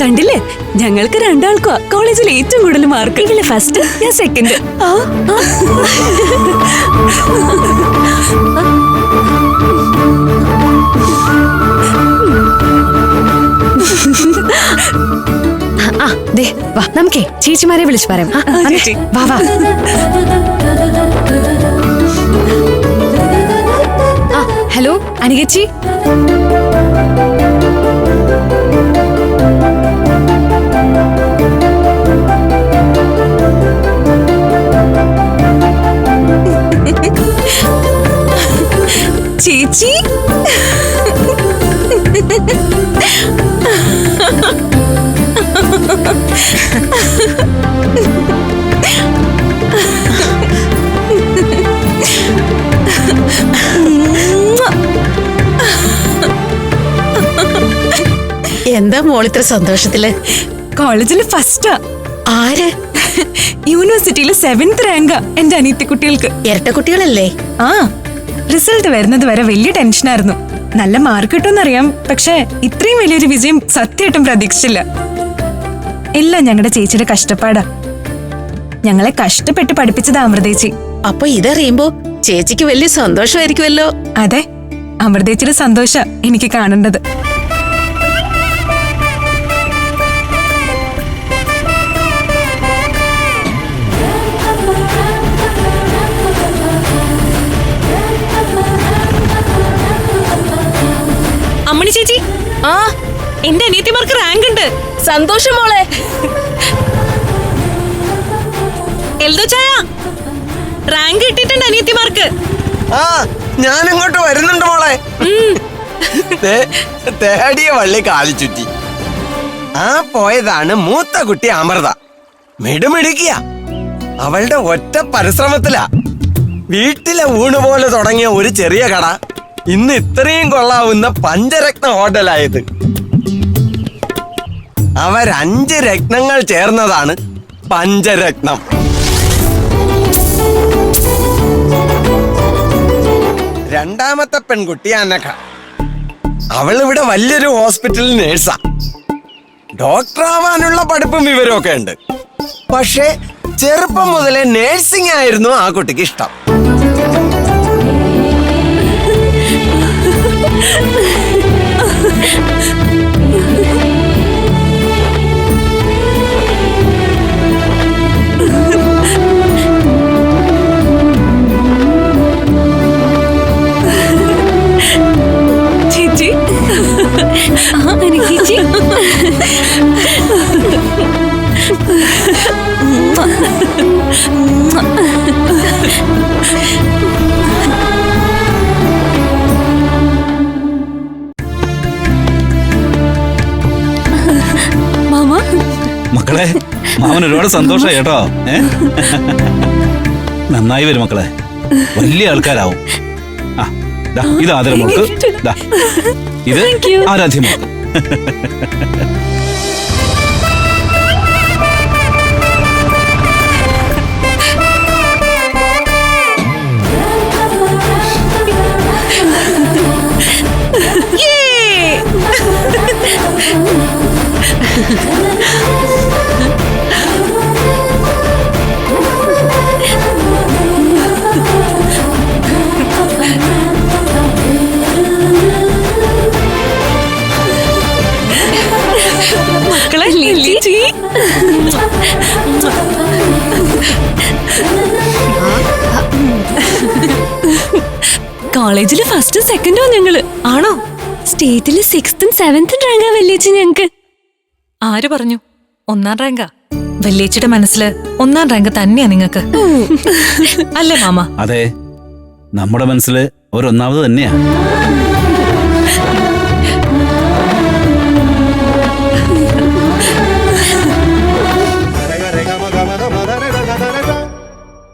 കണ്ടില്ലേ, ഞങ്ങൾക്ക് രണ്ടാൾക്കോ കോളേജിൽ ഏറ്റവും കൂടുതൽ മാർക്ക്. ഇവള് ഫസ്റ്റ്, ഞാൻ സെക്കൻഡ്. വാ നമുക്കേ ചേച്ചിമാരെ വിളിച്ചു പറയാം. വാ വാ. ഹലോ അനികച്ചി. ചേച്ചി എന്താ മോളിത്ര സന്തോഷത്തില്? കോളേജിൽ ഫസ്റ്റാ. ആര്? യൂണിവേഴ്സിറ്റിയിലെ 7th റാങ്കാ എന്റെ അനിയത്തി കുട്ടികൾക്ക്. ഇരട്ട കുട്ടികളല്ലേ? ആ, റിസൾട്ട് വരുന്നത് വരെ വലിയ ടെൻഷനായിരുന്നു. നല്ല മാർക്ക് കിട്ടുമെന്നറിയാം, പക്ഷെ ഇത്രയും വലിയൊരു വിജയം സത്യമായിട്ടും പ്രതീക്ഷിച്ചില്ല. എല്ലാം ഞങ്ങളുടെ ചേച്ചിയുടെ കഷ്ടപ്പാടാ. ഞങ്ങളെ കഷ്ടപ്പെട്ട് പഠിപ്പിച്ചതാ അമൃതേച്ചി. അപ്പൊ ഇതറിയുമ്പോ ചേച്ചിക്ക് വലിയ സന്തോഷമായിരിക്കുമല്ലോ. അതെ, അമൃതേച്ചിയുടെ സന്തോഷ എനിക്ക് കാണേണ്ടത്. അമ്മണി ചേച്ചി, ആ എന്റെ അനിയത്തിമാർക്ക് റാങ്ക് ഉണ്ട്. സന്തോഷം മോളെ. എൽദോ ചായ, റാങ്ക് കിട്ടിയിട്ടുണ്ട് അനിയത്തിമാർക്ക്. ആ, ഞാൻ അങ്ങോട്ട് വരുന്നുണ്ട് മോളെ. തേടിയ വള്ളി കാലി ചുറ്റി. ആ പോയതാണ് മൂത്ത കുട്ടി അമൃത. മിടുമിടുക്കിയ. അവളുടെ ഒറ്റ പരിശ്രമത്തിലാ വീട്ടിലെ ഊണ് പോലെ തുടങ്ങിയ ഒരു ചെറിയ കട ഇന്ന് ഇത്രയും കൊള്ളാവുന്ന പഞ്ചരത്ന ഹോട്ടലായത്. അവർ 5 രത്നങ്ങൾ ചേർന്നതാണ് പഞ്ചരത്നം. രണ്ടാമത്തെ പെൺകുട്ടി അനഘ. അവളിവിടെ വലിയൊരു ഹോസ്പിറ്റലിൽ നേഴ്സാ. ഡോക്ടർ ആവാനുള്ള പഠിപ്പും വിവരമൊക്കെ ഉണ്ട്. പക്ഷേ ചെറുപ്പം മുതലേ നേഴ്സിംഗ് ആയിരുന്നു ആ കുട്ടിക്ക് ഇഷ്ടം. ചേച്ചി, ചേച്ചി മക്കളെ, മാമൻ ഒരുപാട് സന്തോഷമായി കേട്ടോ. നന്നായി വരും മക്കളെ, വലിയ ആൾക്കാരാവും. ഇത് ആദരമോൾക്ക്, ഇത് ആരാധ്യമോൾക്ക്. മക്കളെ, ചേച്ചി കോളേജില് ഫസ്റ്റ് സെക്കൻഡോ ഞങ്ങള്. ആണോ? സ്റ്റേറ്റില് 6th ഉം 7th റാങ്കാ വല്യേച്ചി ഞങ്ങക്ക്. ആര് പറഞ്ഞു 1ാം റാങ്കാ? വല്യേച്ചിയുടെ മനസ്സില് 1ാം റാങ്ക് തന്നെയാ നിങ്ങക്ക്, അല്ലേ മാമ? അതെ, നമ്മുടെ മനസ്സില് ഒരു ഒന്നാമത് തന്നെയാ.